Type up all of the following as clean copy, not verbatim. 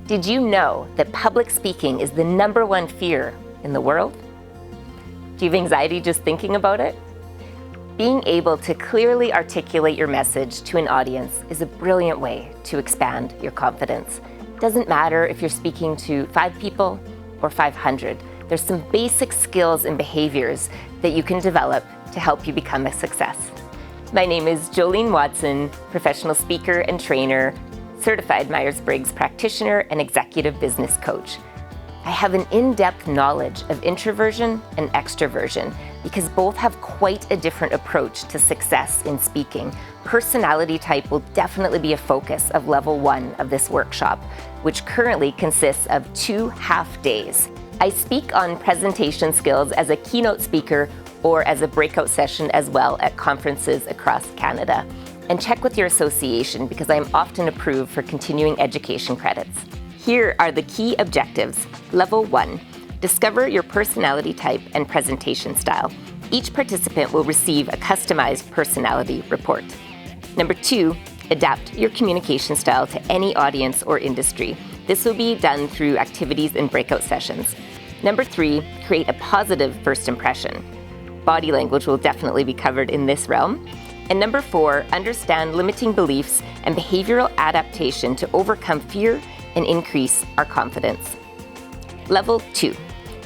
Did you know that public speaking is the #1 fear in the world? Do you have anxiety just thinking about it? Being able to clearly articulate your message to an audience is a brilliant way to expand your confidence. Doesn't matter if you're speaking to 5 people or 500. There's some basic skills and behaviors that you can develop to help you become a success. My name is Jolene Watson, professional speaker and trainer, certified Myers-Briggs practitioner and executive business coach. I have an in-depth knowledge of introversion and extroversion because both have quite a different approach to success in speaking. Personality type will definitely be a focus of level 1 of this workshop, which currently consists of 2 half days. I speak on presentation skills as a keynote speaker or as a breakout session as well at conferences across Canada. And check with your association because I am often approved for continuing education credits. Here are the key objectives. Level 1, discover your personality type and presentation style. Each participant will receive a customized personality report. Number 2, adapt your communication style to any audience or industry. This will be done through activities and breakout sessions. Number 3, create a positive first impression. Body language will definitely be covered in this realm. And number 4, understand limiting beliefs and behavioral adaptation to overcome fear and increase our confidence. Level 2.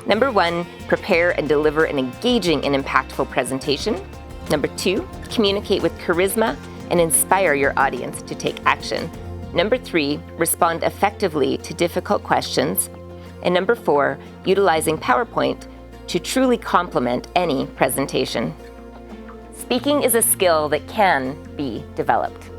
Number 1, prepare and deliver an engaging and impactful presentation. Number 2, communicate with charisma and inspire your audience to take action. Number 3, respond effectively to difficult questions. And number 4, utilizing PowerPoint to truly complement any presentation. Speaking is a skill that can be developed.